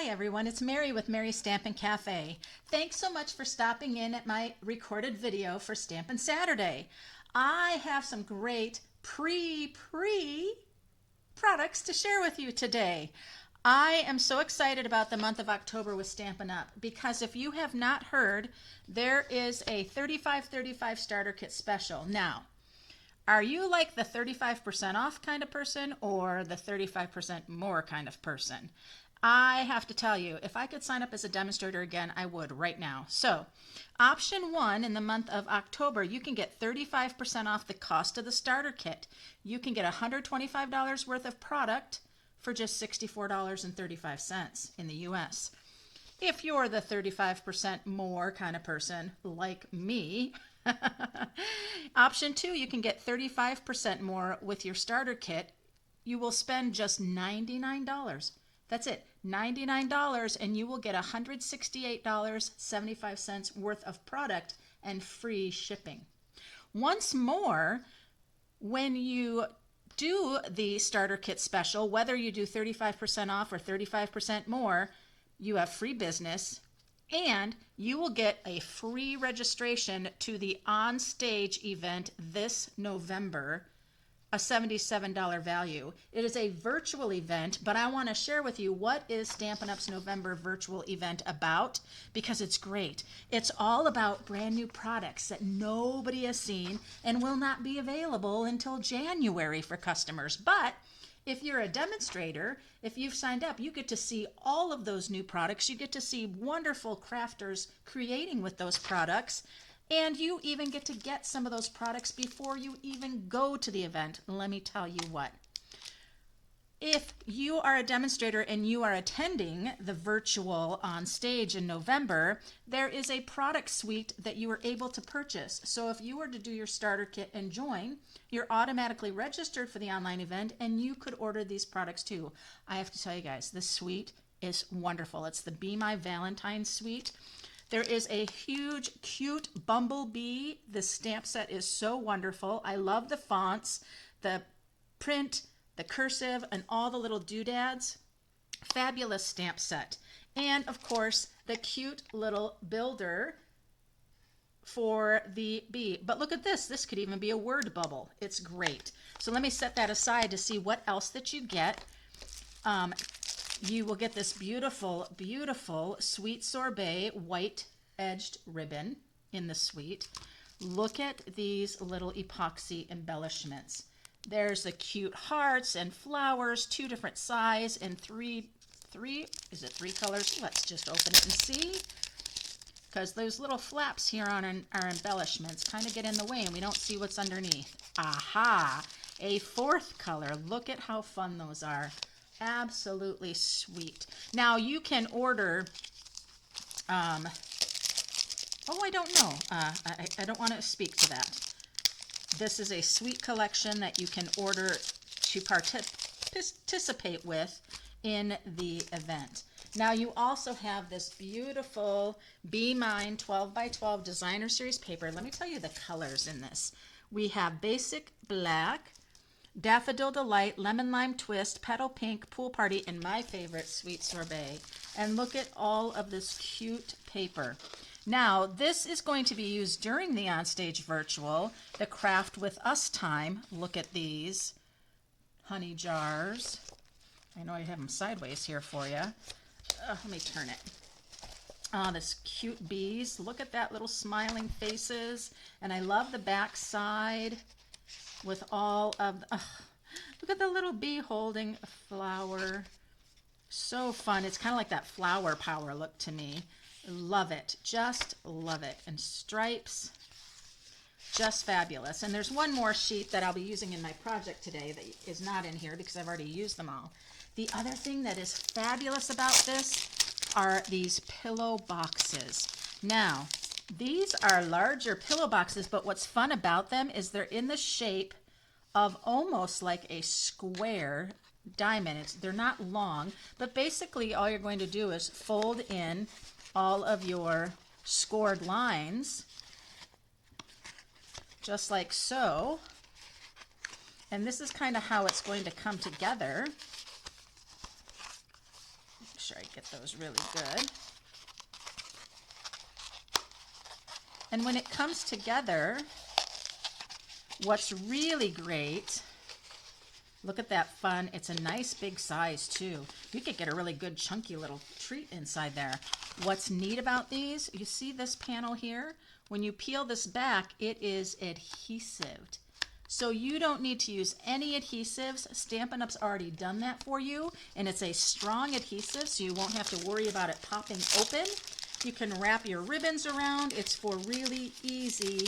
Hi everyone, it's Mary with Mary's Stampin' Cafe. Thanks so much for stopping in at my recorded video for Stampin' Saturday. I have some great pre products to share with you today. I am so excited about the month of October with Stampin' Up! Because if you have not heard, there is a 35-35 starter kit special. Now, are you like the 35% off kind of person or the 35% more kind of person? I have to tell you, if I could sign up as a demonstrator again, I would right now. So, option 1 in the month of October, you can get 35% off the cost of the starter kit. You can get $125 worth of product for just $64.35 in the US. If you're the 35% more kind of person like me, option 2, you can get 35% more with your starter kit. You will spend just $99. That's it, $99, and you will get $168.75 worth of product and free shipping. Once more, when you do the starter kit special, whether you do 35% off or 35% more, you have free business, and you will get a free registration to the on-stage event this November, a $77 value. It is a virtual event, but I want to share with you what is Stampin' Up's November virtual event about, because it's great. It's all about brand new products that nobody has seen and will not be available until January for customers. But if you're a demonstrator, if you've signed up, you get to see all of those new products. You get to see wonderful crafters creating with those products. And you even get to get some of those products before you even go to the event. Let me tell you what. If you are a demonstrator and you are attending the virtual on stage in November, there is a product suite that you are able to purchase. So if you were to do your starter kit and join, you're automatically registered for the online event and you could order these products too. I have to tell you guys, this suite is wonderful. It's the Bee My Valentine suite. There is a huge, cute bumblebee. The stamp set is so wonderful. I love the fonts, the print, the cursive, and all the little doodads. Fabulous stamp set. And, of course, the cute little builder for the bee. But look at this. This could even be a word bubble. It's great. So let me set that aside to see what else that you get. You will get this beautiful, beautiful Sweet Sorbet white edged ribbon in the suite. Look at these little epoxy embellishments. There's the cute hearts and flowers, 2 different size and three colors? Let's just open it and see. Because those little flaps here on our embellishments kind of get in the way and we don't see what's underneath. Aha! A 4th color. Look at how fun those are. Absolutely sweet. Now you can order, I don't know. I don't want to speak to that. This is a sweet collection that you can order to participate with in the event. Now you also have this beautiful Be Mine 12x12 designer series paper. Let me tell you the colors in this. We have basic black, Daffodil Delight, Lemon Lime Twist, Petal Pink, Pool Party, and my favorite, Sweet Sorbet. And look at all of this cute paper. Now, this is going to be used during the onstage virtual, the Craft With Us time. Look at these honey jars. I know I have them sideways here for you. Let me turn it. This cute bees. Look at that little smiling faces. And I love the back side with all of the, look at the little bee holding a flower. So fun. It's kind of like that flower power look to me. Love it. Just love it. And stripes, just fabulous. And there's one more sheet that I'll be using in my project today that is not in here because I've already used them all. The other thing that is fabulous about this are these pillow boxes. Now, these are larger pillow boxes, but what's fun about them is they're in the shape of almost like a square diamond. They're not long, but basically all you're going to do is fold in all of your scored lines, just like so. And this is kind of how it's going to come together. Make sure I get those really good. And when it comes together, what's really great, look at that fun. It's a nice big size too. You could get a really good chunky little treat inside there. What's neat about these, you see this panel here? When you peel this back, it is adhesive. So you don't need to use any adhesives. Stampin' Up's already done that for you, and it's a strong adhesive, so you won't have to worry about it popping open. You can wrap your ribbons around. It's for really easy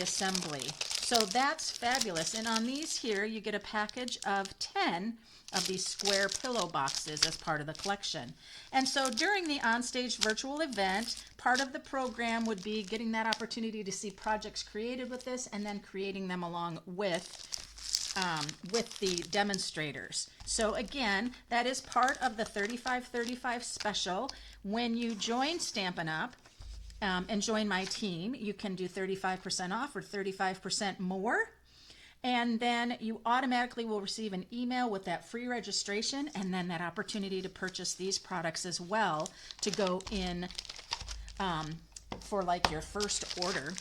assembly. So that's fabulous. And on these here, you get a package of 10 of these square pillow boxes as part of the collection. And so during the onstage virtual event, part of the program would be getting that opportunity to see projects created with this and then creating them along with the demonstrators. So again, that is part of the 35-35 special. When you join Stampin' Up! And join my team, you can do 35% off or 35% more. And then you automatically will receive an email with that free registration and then that opportunity to purchase these products as well to go in for like your first order.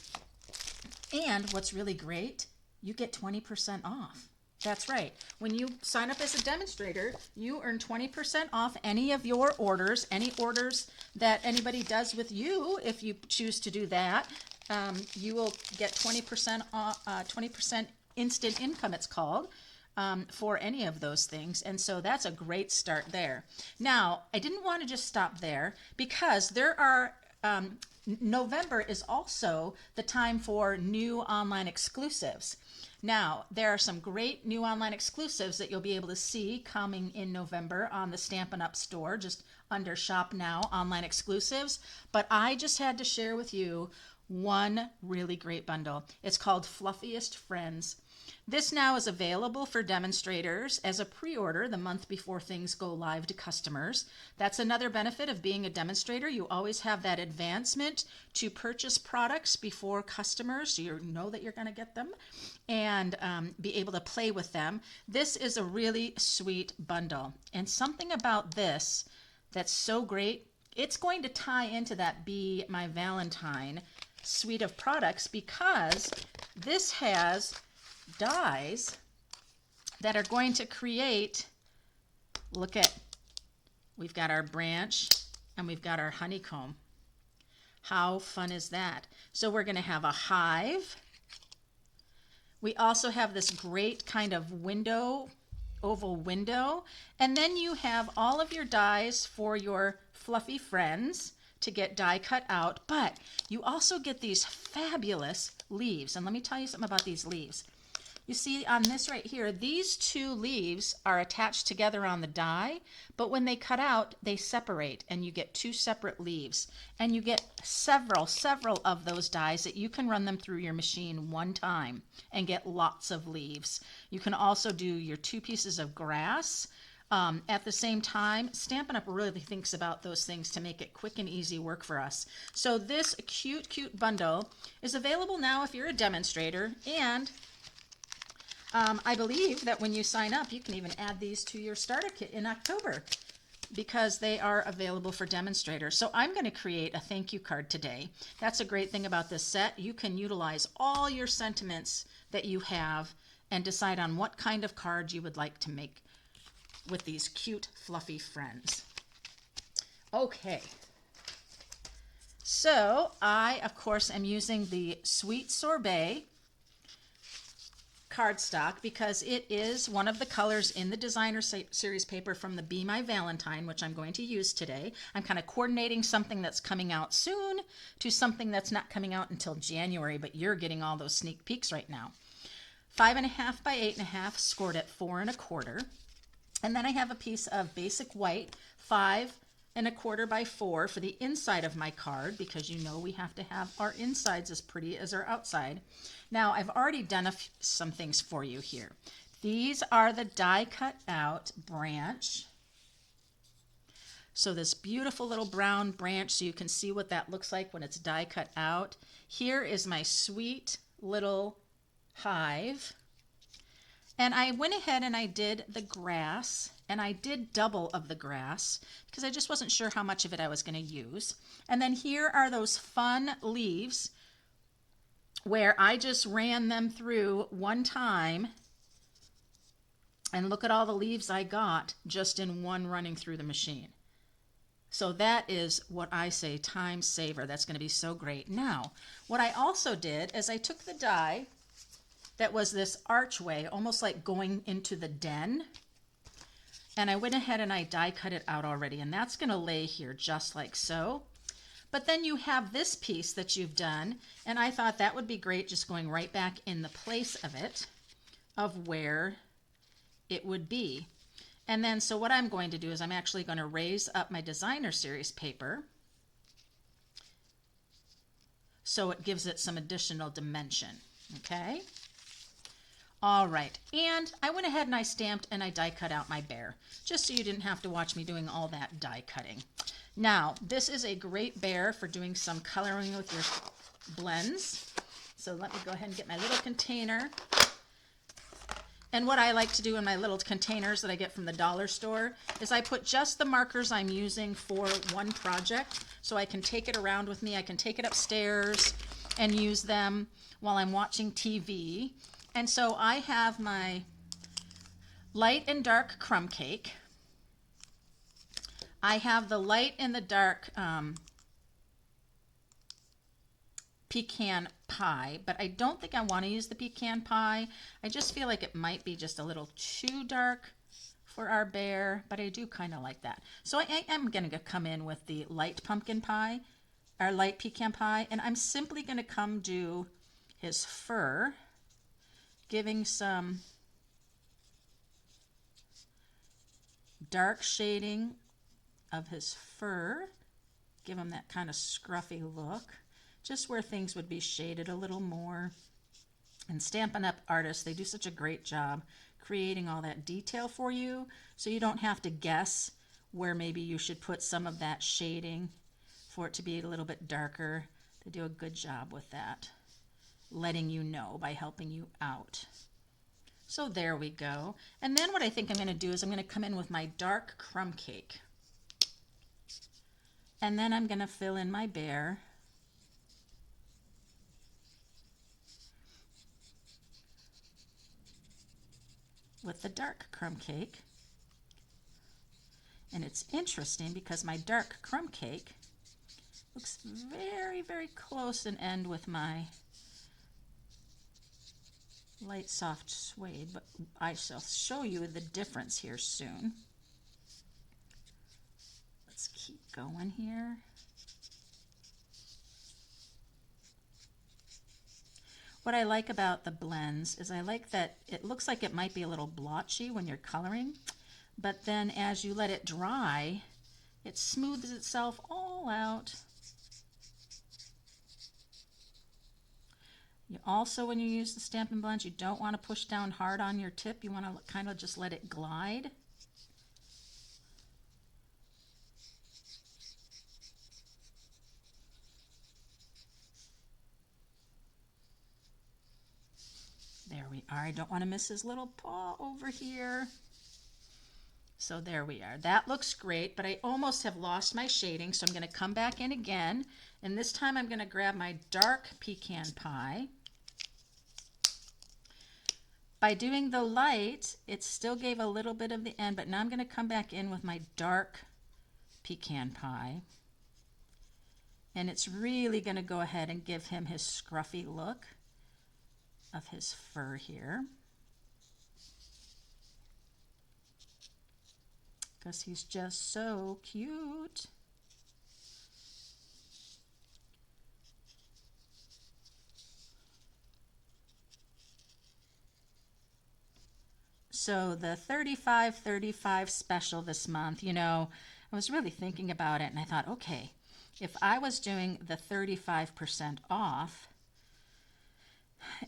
And what's really great, you get 20% off. That's right. When you sign up as a demonstrator, you earn 20% off any of your orders, any orders that anybody does with you. If you choose to do that, you will get 20% off, 20% instant income, it's called, for any of those things. And so that's a great start there. Now, I didn't want to just stop there because there are November is also the time for new online exclusives. Now, there are some great new online exclusives that you'll be able to see coming in November on the Stampin' Up! Store, just under Shop Now, online exclusives. But I just had to share with you one really great bundle. It's called Fluffiest Friends. This now is available for demonstrators as a pre-order the month before things go live to customers. That's another benefit of being a demonstrator. You always have that advancement to purchase products before customers, so you know that you're going to get them and be able to play with them. This is a really sweet bundle. And something about this that's so great, it's going to tie into that Bee My Valentine suite of products because this has dies that are going to create, look at, we've got our branch and we've got our honeycomb. How fun is that? So we're going to have a hive. We also have this great kind of window, oval window, and then you have all of your dies for your fluffy friends to get die cut out, but you also get these fabulous leaves. And let me tell you something about these leaves. You see on this right here, these two leaves are attached together on the die, but when they cut out, they separate and you get two separate leaves. And you get several of those dies that you can run them through your machine one time and get lots of leaves. You can also do your two pieces of grass. At the same time, Stampin' Up! Really thinks about those things to make it quick and easy work for us. So this cute bundle is available now if you're a demonstrator, and I believe that when you sign up, you can even add these to your starter kit in October because they are available for demonstrators. So I'm going to create a thank you card today. That's a great thing about this set. You can utilize all your sentiments that you have and decide on what kind of card you would like to make with these cute, fluffy friends. Okay. So I, of course, am using the Sweet Sorbet cardstock because it is one of the colors in the designer series paper from the Bee My Valentine, which I'm going to use today. I'm kind of coordinating something that's coming out soon to something that's not coming out until January, but you're getting all those sneak peeks right now. 5.5 by 8.5, scored at 4 1/4. And then I have a piece of basic white, 5 1/4 by 4 for the inside of my card, because you know we have to have our insides as pretty as our outside. Now I've already done some things for you here. These are the die cut out branch. So this beautiful little brown branch, so you can see what that looks like when it's die cut out. Here is my sweet little hive. And I went ahead and I did the grass and I did double of the grass because I just wasn't sure how much of it I was going to use. And then here are those fun leaves where I just ran them through one time, and look at all the leaves I got just in one running through the machine. So that is what I say, time saver. That's going to be so great. Now, what I also did is I took the die that was this archway, almost like going into the den, and I went ahead and I die cut it out already, and that's going to lay here just like so. But then you have this piece that you've done, and I thought that would be great just going right back in the place of it, of where it would be. And then, so what I'm going to do is I'm actually going to raise up my designer series paper so it gives it some additional dimension, okay? All right, and I went ahead and I stamped and I die cut out my bear, just so you didn't have to watch me doing all that die cutting. Now, this is a great bear for doing some coloring with your blends. So let me go ahead and get my little container. And what I like to do in my little containers that I get from the dollar store is I put just the markers I'm using for one project, so I can take it around with me. I can take it upstairs and use them while I'm watching TV. And so I have my light and dark crumb cake. I have the light and the dark pecan pie, but I don't think I want to use the pecan pie. I just feel like it might be just a little too dark for our bear, but I do kind of like that. So I am going to come in with the light pumpkin pie, or light pecan pie, and I'm simply going to come do his fur, giving some dark shading of his fur, give him that kind of scruffy look, just where things would be shaded a little more. And Stampin' Up! Artists, they do such a great job creating all that detail for you, so you don't have to guess where maybe you should put some of that shading for it to be a little bit darker. They do a good job with that, letting you know by helping you out. So there we go. And then what I think I'm going to do is I'm going to come in with my dark crumb cake. And then I'm going to fill in my bear. With the dark crumb cake. And it's interesting because my dark crumb cake looks very, very close in end with my light soft suede, but I shall show you the difference here soon. Let's keep going here. What I like about the blends is I like that it looks like it might be a little blotchy when you're coloring, but then as you let it dry, it smooths itself all out. You also, when you use the Stampin' blends, you don't want to push down hard on your tip. You want to kind of just let it glide. There we are. I don't want to miss his little paw over here. So there we are. That looks great, but I almost have lost my shading, so I'm going to come back in again, and this time I'm going to grab my dark pecan pie. By doing the light, it still gave a little bit of the end, but now I'm going to come back in with my dark pecan pie. And it's really going to go ahead and give him his scruffy look of his fur here. Because he's just so cute. So the 35-35 special this month, you know, I was really thinking about it and I thought, okay, if I was doing the 35% off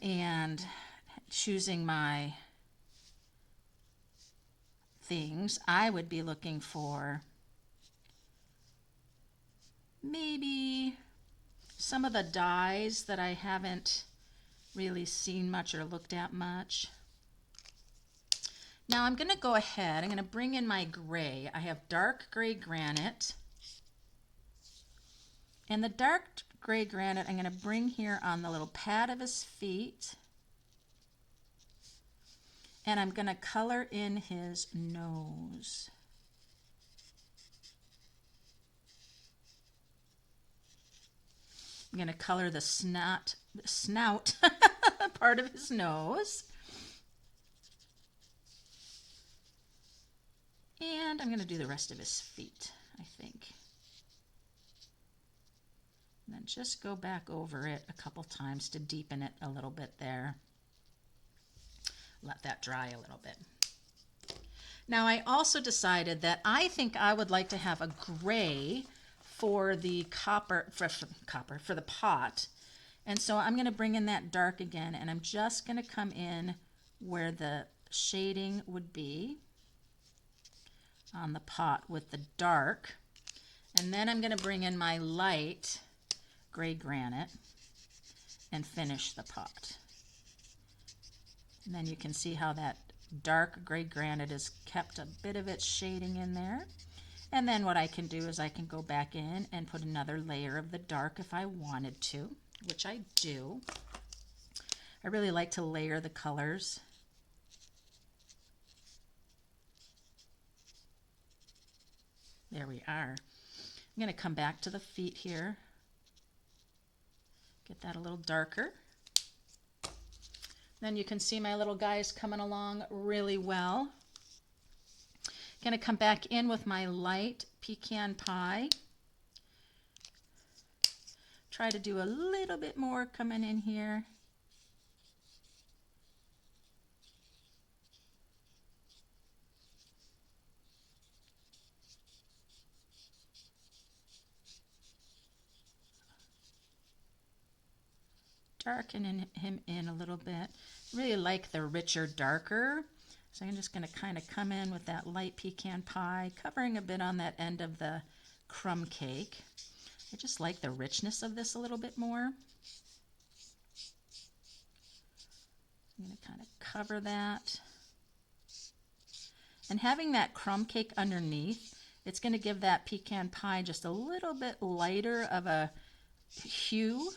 and choosing my things, I would be looking for maybe some of the dies that I haven't really seen much or looked at much. Now I'm going to go ahead, I'm going to bring in my gray. I have dark gray granite. And the dark gray granite I'm going to bring here on the little pad of his feet. And I'm going to color in his nose. I'm going to color the snout part of his nose. And I'm going to do the rest of his feet, I think. And then just go back over it a couple times to deepen it a little bit there. Let that dry a little bit. Now I also decided that I think I would like to have a gray for the for the pot. And so I'm going to bring in that dark again, and I'm just going to come in where the shading would be on the pot with the dark. And then I'm going to bring in my light gray granite and finish the pot. And then you can see how that dark gray granite has kept a bit of its shading in there. And then what I can do is I can go back in and put another layer of the dark if I wanted to, which I do. I really like to layer the colors. There we are. I'm going to come back to the feet here. Get that a little darker. Then you can see my little guys coming along really well. Going to come back in with my light pecan pie. Try to do a little bit more coming in here. Darken him in a little bit. Really like the richer, darker. So I'm just going to kind of come in with that light pecan pie, covering a bit on that end of the crumb cake. I just like the richness of this a little bit more. I'm going to kind of cover that. And having that crumb cake underneath, it's going to give that pecan pie just a little bit lighter of a hue,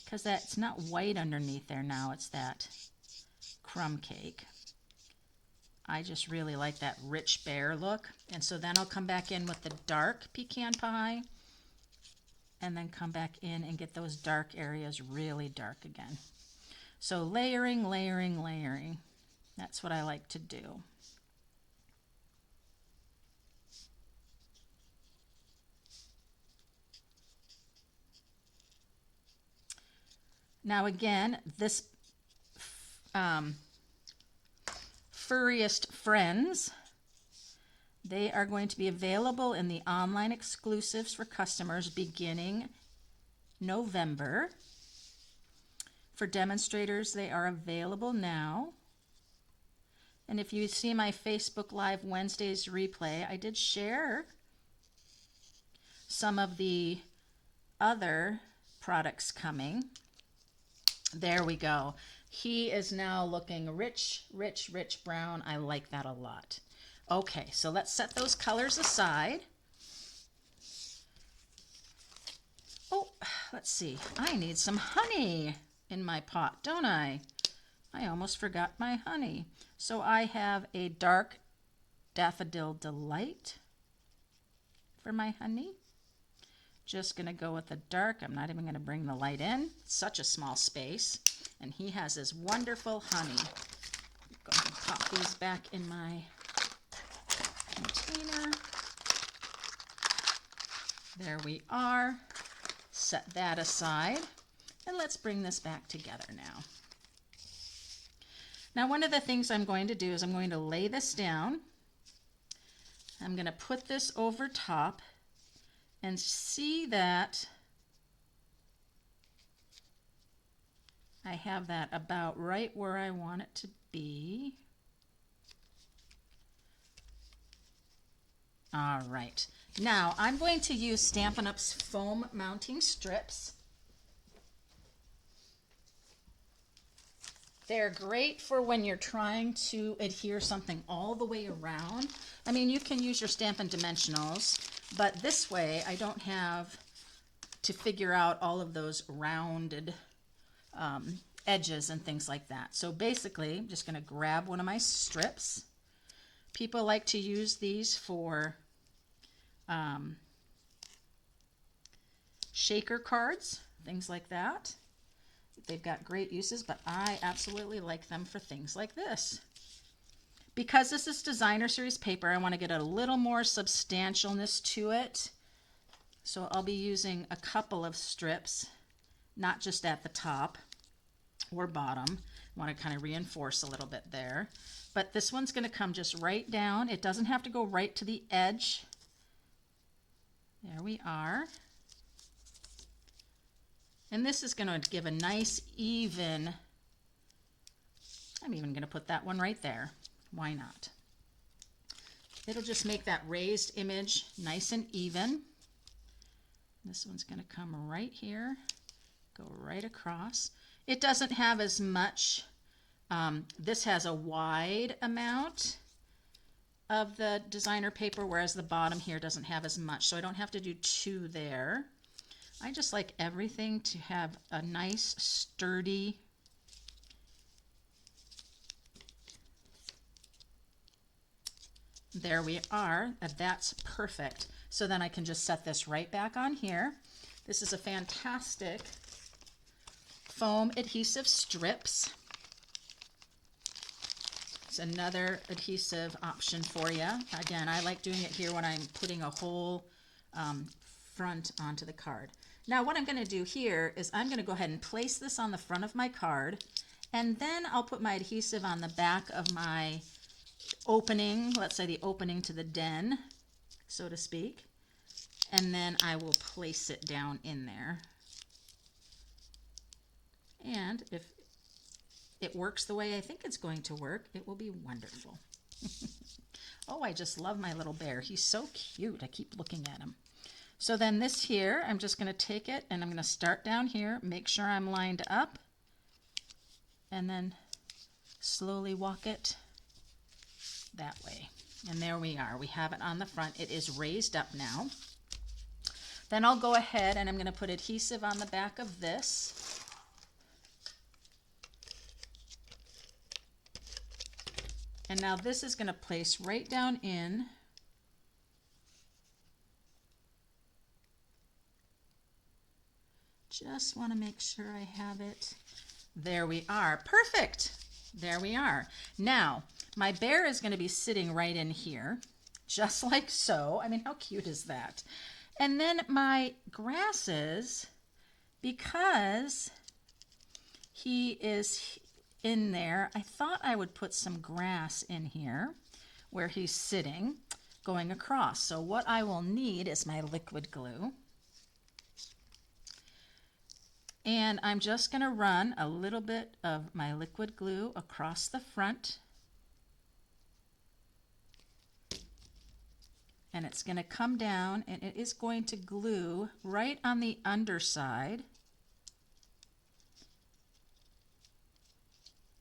because that's not white underneath there now, it's that crumb cake. I just really like that rich bare look. And so then I'll come back in with the dark pecan pie and then come back in and get those dark areas really dark again. So layering, layering, layering. That's what I like to do. Now again, this Furriest Friends, they are going to be available in the online exclusives for customers beginning November. For demonstrators, they are available now. And if you see my Facebook Live Wednesdays replay, I did share some of the other products coming. There we go. He is now looking rich, rich, rich brown. I like that a lot. Okay, so let's set those colors aside. Oh, let's see. I need some honey in my pot, don't I? I almost forgot my honey. So I have a dark Daffodil Delight for my honey. Just going to go with the dark. I'm not even going to bring the light in. It's such a small space. And he has this wonderful honey. Go ahead and pop these back in my container. There we are. Set that aside. And let's bring this back together now. Now, one of the things I'm going to do is I'm going to lay this down. I'm going to put this over top and see that I have that about right where I want it to be. All right. Now I'm going to use Stampin' Up's foam mounting strips. They're great for when you're trying to adhere something all the way around. I mean, you can use your Stampin' Dimensionals, but this way I don't have to figure out all of those rounded edges and things like that. So basically, I'm just going to grab one of my strips. People like to use these for shaker cards, things like that. They've got great uses, but I absolutely like them for things like this. Because this is designer series paper, I want to get a little more substantialness to it. So I'll be using a couple of strips, not just at the top or bottom. I want to kind of reinforce a little bit there. But this one's going to come just right down. It doesn't have to go right to the edge. There we are. And this is going to give a nice even, I'm even going to put that one right there. Why not? It'll just make that raised image nice and even. This one's going to come right here, go right across. It doesn't have as much, this has a wide amount of the designer paper, whereas the bottom here doesn't have as much, so I don't have to do two there. I just like everything to have a nice, sturdy, there we are, that's perfect. So then I can just set this right back on here. This is a fantastic foam adhesive strips. It's another adhesive option for you. Again, I like doing it here when I'm putting a whole front onto the card. Now what I'm going to do here is I'm going to go ahead and place this on the front of my card, and then I'll put my adhesive on the back of my opening, let's say the opening to the den, so to speak, and then I will place it down in there. And if it works the way I think it's going to work, it will be wonderful. Oh, I just love my little bear. He's so cute. I keep looking at him. So then this here, I'm just going to take it and I'm going to start down here, make sure I'm lined up, and then slowly walk it that way. And there we are. We have it on the front. It is raised up now. Then I'll go ahead and I'm going to put adhesive on the back of this. And now this is going to place right down in. Just want to make sure I have it. There we are. Perfect. There we are. Now, my bear is going to be sitting right in here, just like so. I mean, how cute is that? And then my grasses, because he is in there, I thought I would put some grass in here where he's sitting going across. So what I will need is my liquid glue. And I'm just going to run a little bit of my liquid glue across the front. And it's going to come down and it is going to glue right on the underside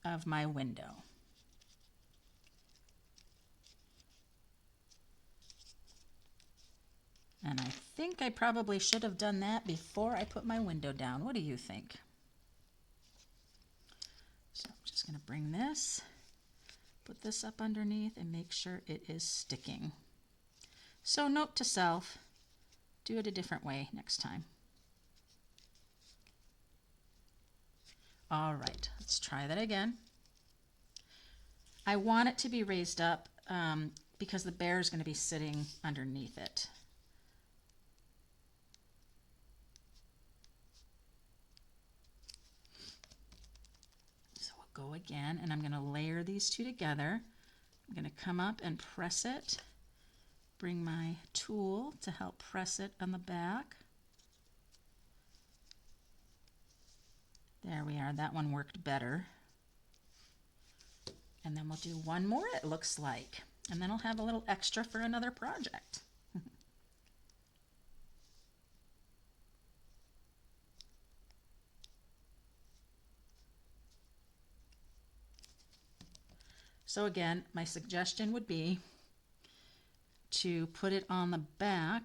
of my window. And I think I probably should have done that before I put my window down. What do you think? So I'm just going to bring this, put this up underneath, and make sure it is sticking. So note to self, do it a different way next time. All right, let's try that again. I want it to be raised up because the bear is going to be sitting underneath it. Go again, and I'm going to layer these two together. I'm going to come up and press it, bring my tool to help press it on the back. There we are. That one worked better. And then we'll do one more, it looks like, and then I'll have a little extra for another project. So again, my suggestion would be to put it on the back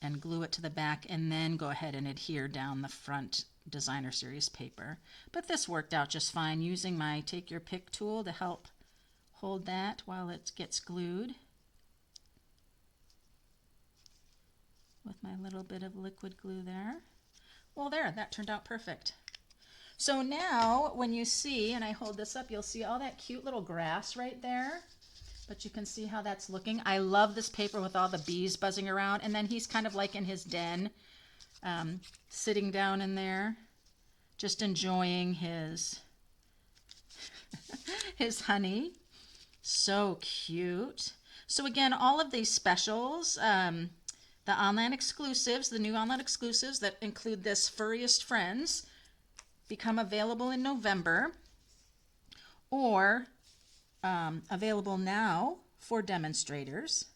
and glue it to the back, and then go ahead and adhere down the front designer series paper. But this worked out just fine using my take your pick tool to help hold that while it gets glued with my little bit of liquid glue there. Well, there, that turned out perfect. So now when you see, and I hold this up, you'll see all that cute little grass right there. But you can see how that's looking. I love this paper with all the bees buzzing around. And then he's kind of like in his den, sitting down in there, just enjoying his, his honey. So cute. So again, all of these specials, the online exclusives, the new online exclusives that include this Furriest Friends, become available in November, or available now for demonstrators.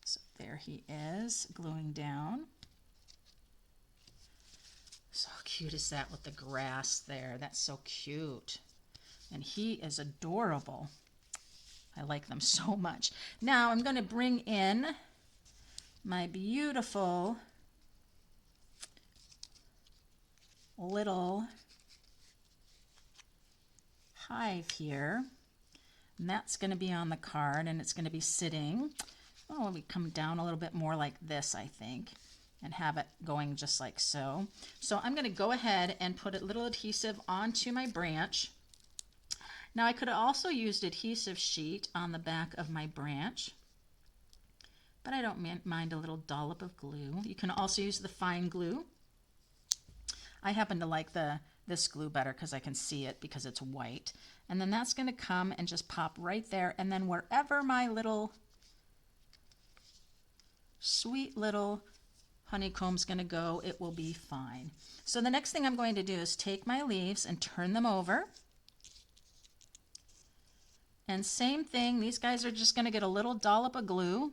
So there he is, gluing down. So cute is that with the grass there? That's so cute. And he is adorable. I like them so much. Now I'm going to bring in my beautiful little hive here, and that's going to be on the card, and it's going to be sitting, oh, we come down a little bit more like this, I think, and have it going just like so. So I'm going to go ahead and put a little adhesive onto my branch. Now I could have also used adhesive sheet on the back of my branch, but I don't mind a little dollop of glue. You can also use the fine glue. I happen to like this glue better because I can see it because it's white. And then that's going to come and just pop right there. And then wherever my little sweet little honeycomb's going to go, it will be fine. So the next thing I'm going to do is take my leaves and turn them over. And same thing, these guys are just going to get a little dollop of glue.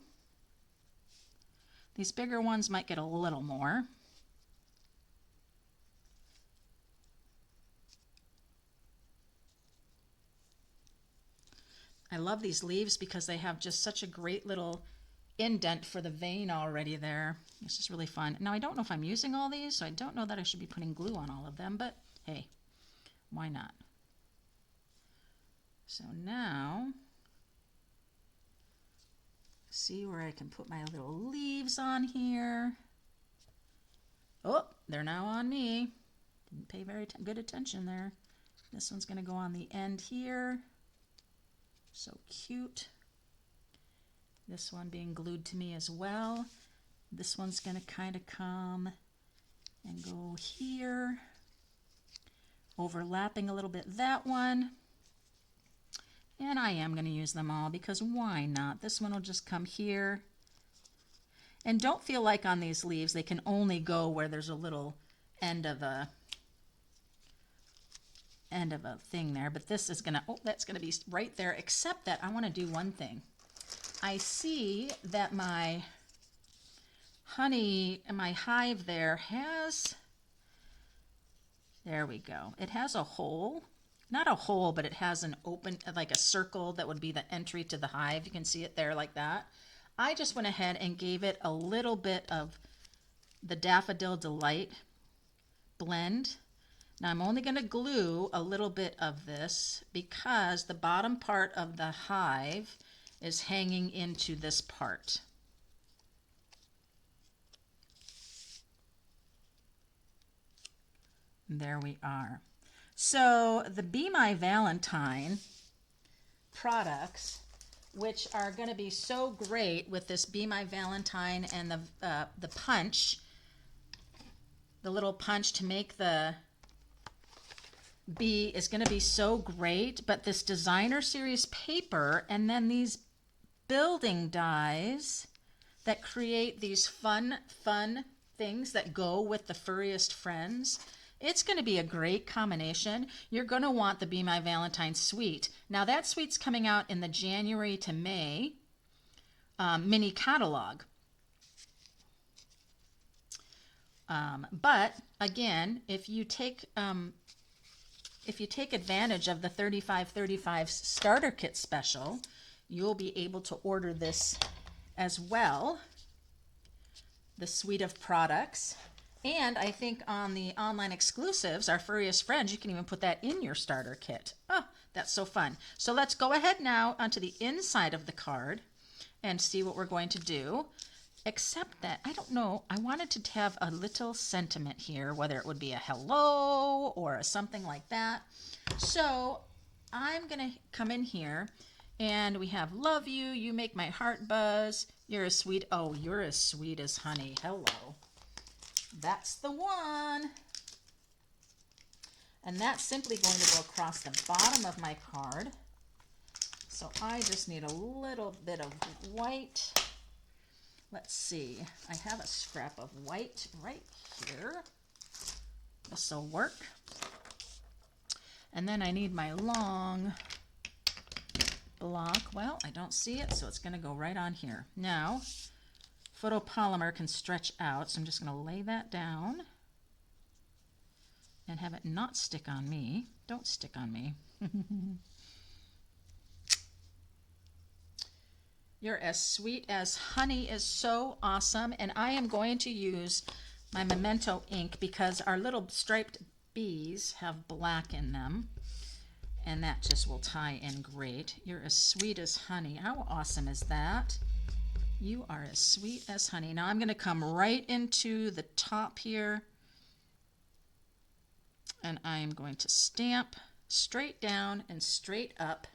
These bigger ones might get a little more. I love these leaves because they have just such a great little indent for the vein already there. It's just really fun. Now I don't know if I'm using all these, so I don't know that I should be putting glue on all of them, but hey, why not? So now, see where I can put my little leaves on here. Oh, they're now on me. Didn't pay very good attention there. This one's going to go on the end here. So cute. This one being glued to me as well. This one's going to kind of come and go here, overlapping a little bit that one. And I am going to use them all because why not? This one will just come here. And don't feel like on these leaves they can only go where there's a little end of a thing there, but this is gonna, oh, that's gonna be right there, except that I want to do one thing. I see that my honey and my hive there has, there we go, it has a hole, not a hole, but it has an open, like a circle that would be the entry to the hive. You can see it there like that. I just went ahead and gave it a little bit of the Daffodil Delight blend. Now I'm only going to glue a little bit of this because the bottom part of the hive is hanging into this part. There we are. So the Bee My Valentine products, which are going to be so great with this Bee My Valentine and the punch, the little punch to make the bee is going to be so great, but this designer series paper and then these building dies that create these fun things that go with the Furriest Friends, it's going to be a great combination. You're going to want the Bee My Valentine suite. Now that suite's coming out in the January to May mini catalog. But again, if you take advantage of the 35 starter kit special, you'll be able to order this as well, the suite of products. And I think on the online exclusives, our Furriest Friends, you can even put that in your starter kit. Oh, that's so fun. So let's go ahead now onto the inside of the card and see what we're going to do. Except that, I don't know, I wanted to have a little sentiment here, whether it would be a hello or something like that. So I'm going to come in here and we have love you, you make my heart buzz, you're as sweet, oh, you're as sweet as honey, hello. That's the one. And that's simply going to go across the bottom of my card. So I just need a little bit of white. Let's see, I have a scrap of white right here. This will work. And then I need my long block. Well, I don't see it, so it's going to go right on here. Now, photopolymer can stretch out, so I'm just going to lay that down and have it not stick on me. Don't stick on me. You're as sweet as honey is so awesome, and I am going to use my Memento ink because our little striped bees have black in them, and that just will tie in great. You're as sweet as honey. How awesome is that? You are as sweet as honey. Now I'm going to come right into the top here, and I am going to stamp straight down and straight up.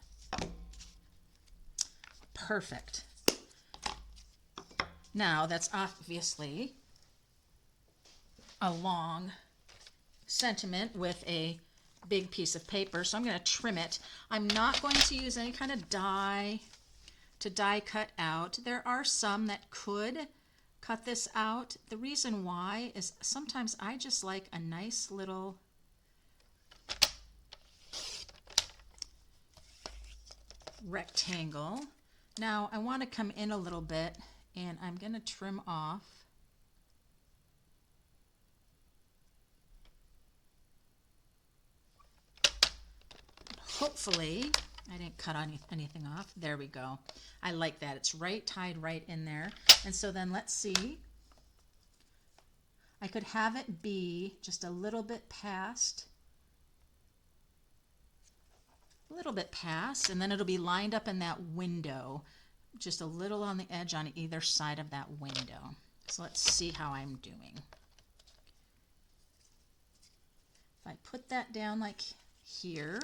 Perfect. Now that's obviously a long sentiment with a big piece of paper, so I'm going to trim it. I'm not going to use any kind of die to die cut out. There are some that could cut this out. The reason why is sometimes I just like a nice little rectangle. Now I want to come in a little bit, and I'm going to trim off hopefully I didn't cut anything off. There we go. I like that. It's tied right in there. And so then let's see. I could have it be just a little bit past, and then it'll be lined up in that window, just a little on the edge on either side of that window. So let's see how I'm doing. If I put that down like here,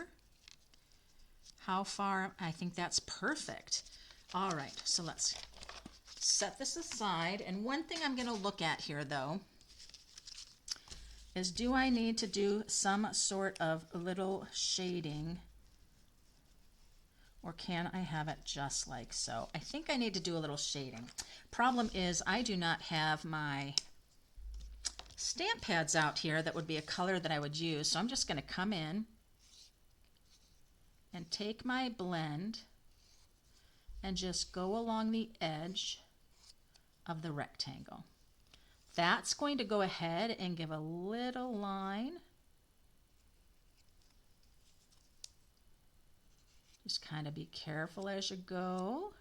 how far? I think that's perfect. All right, so let's set this aside. And one thing I'm going to look at here, though, is do I need to do some sort of little shading, or can I have it just like so? I think I need to do a little shading. Problem is I do not have my stamp pads out here that would be a color that I would use, so I'm just going to come in and take my blend and just go along the edge of the rectangle. That's going to go ahead and give a little line. Just kind of be careful as you go.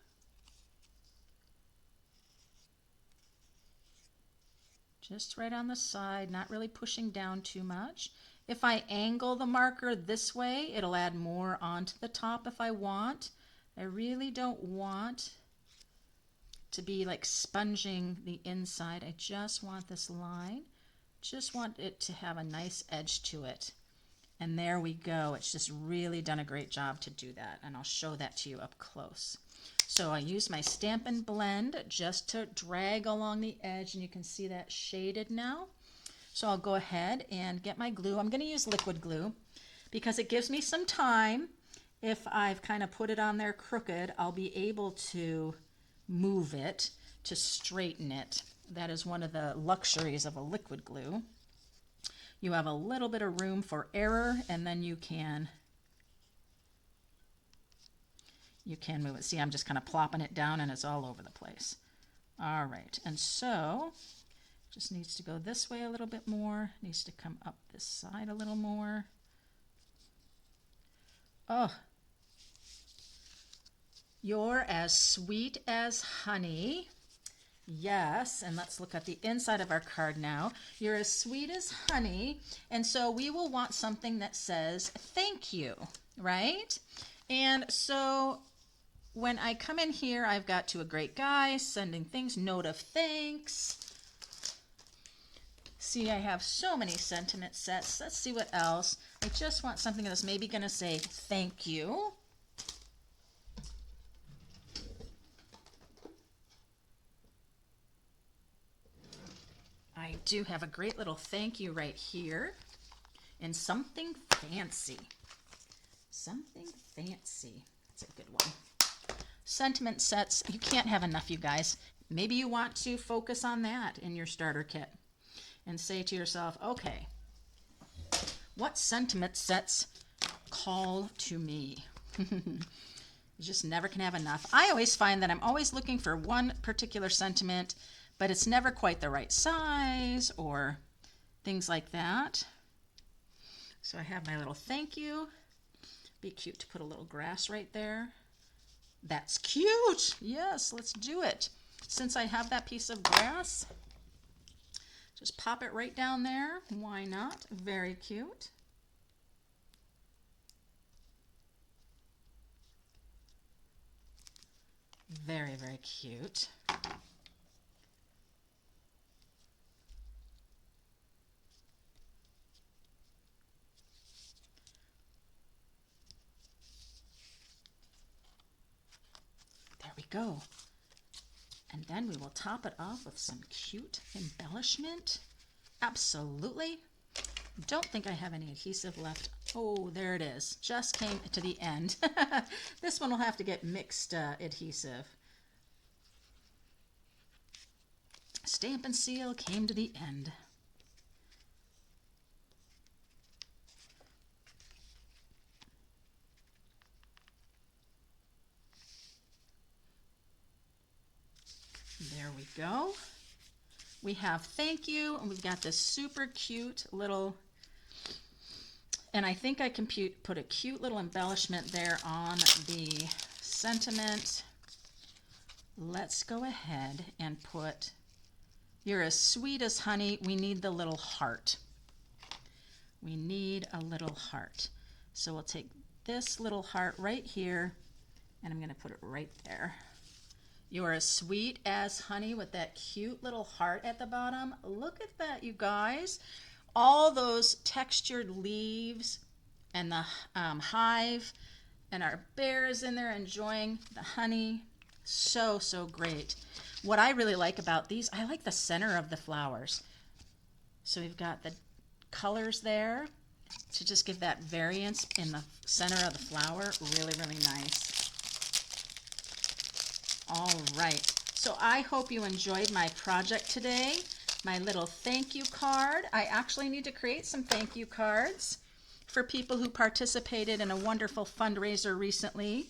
Just right on the side, not really pushing down too much. If I angle the marker this way, it'll add more onto the top if I want. I really don't want to be like sponging the inside. I just want this line. Just want it to have a nice edge to it. And there we go. It's just really done a great job to do that. And I'll show that to you up close. So I use my Stampin' blend just to drag along the edge, and you can see that shaded now. So I'll go ahead and get my glue. I'm going to use liquid glue because it gives me some time. If I've kind of put it on there crooked, I'll be able to move it to straighten it. That is one of the luxuries of a liquid glue. You have a little bit of room for error, and then you can move it. See, I'm just kind of plopping it down and it's all over the place. All right, and so Just needs to go this way a little bit more. Needs to come up this side a little more. Oh, you're as sweet as honey. Yes, and let's look at the inside of our card now. You're as sweet as honey, and so we will want something that says thank you, right? And so when I come in here, I've got to a great guy, sending things, note of thanks. See, I have so many sentiment sets. Let's see what else. I just want something that's maybe going to say thank you. I do have a great little thank you right here, and something fancy. Something fancy. That's a good one. Sentiment sets, you can't have enough, you guys. Maybe you want to focus on that in your starter kit and say to yourself, okay, what sentiment sets call to me? You just never can have enough. I always find that I'm always looking for one particular sentiment, but it's never quite the right size or things like that. So I have my little thank you. Be cute to put a little grass right there. That's cute. Yes, let's do it. Since I have that piece of grass, just pop it right down there. Why not? Very cute. Very, very cute. There we go. And then we will top it off with some cute embellishment. Absolutely. Don't think I have any adhesive left. Oh, there it is. Just came to the end. This one will have to get mixed adhesive. Stampin' Seal came to the end. There we go. We have thank you, and we've got this super cute little, and I think I can put a cute little embellishment there on the sentiment. Let's go ahead and put, you're as sweet as honey. We need the little heart. We need a little heart. So we'll take this little heart right here, and I'm going to put it right there. You're as sweet as honey with that cute little heart at the bottom. Look at that, you guys. All those textured leaves and the hive, and our bear is in there enjoying the honey. So, so great. What I really like about these, I like the center of the flowers. So we've got the colors there to just give that variance in the center of the flower. Really, really nice. All right, so I hope you enjoyed my project today, my little thank you card. I actually need to create some thank you cards for people who participated in a wonderful fundraiser recently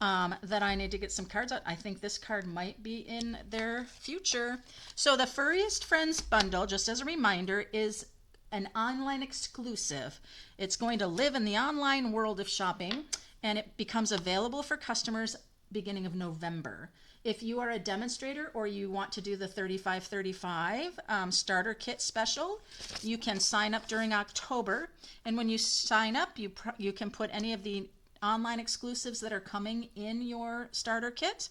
that I need to get some cards out. I think this card might be in their future. So the Fluffiest Friends Bundle, just as a reminder, is an online exclusive. It's going to live in the online world of shopping, and it becomes available for customers beginning of November. If you are a demonstrator or you want to do the 3535 starter kit special, you can sign up during October. And when you sign up, you can put any of the online exclusives that are coming in your starter kit.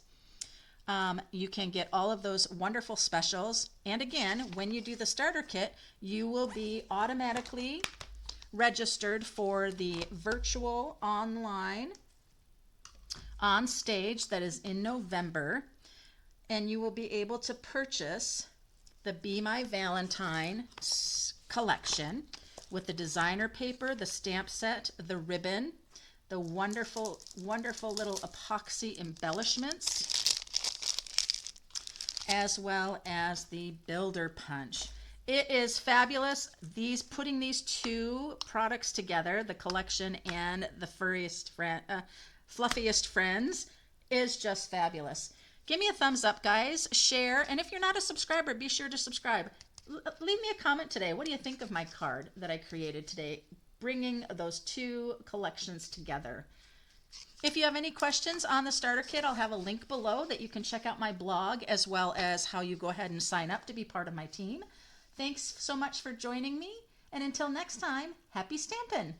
You can get all of those wonderful specials. And again, when you do the starter kit, you will be automatically registered for the virtual online on stage that is in November, and you will be able to purchase the Bee My Valentine Collection with the designer paper, the stamp set, the ribbon, the wonderful, wonderful little epoxy embellishments, as well as the builder punch. It is fabulous. Putting these two products together, the collection and the Fluffiest Friends, is just fabulous. Give me a thumbs up, guys. Share, and if you're not a subscriber, be sure to subscribe. leave me a comment today. What do you think of my card that I created today, bringing those two collections together? If you have any questions on the starter kit, I'll have a link below that you can check out my blog, as well as how you go ahead and sign up to be part of my team. Thanks so much for joining me, and until next time, happy stampin'!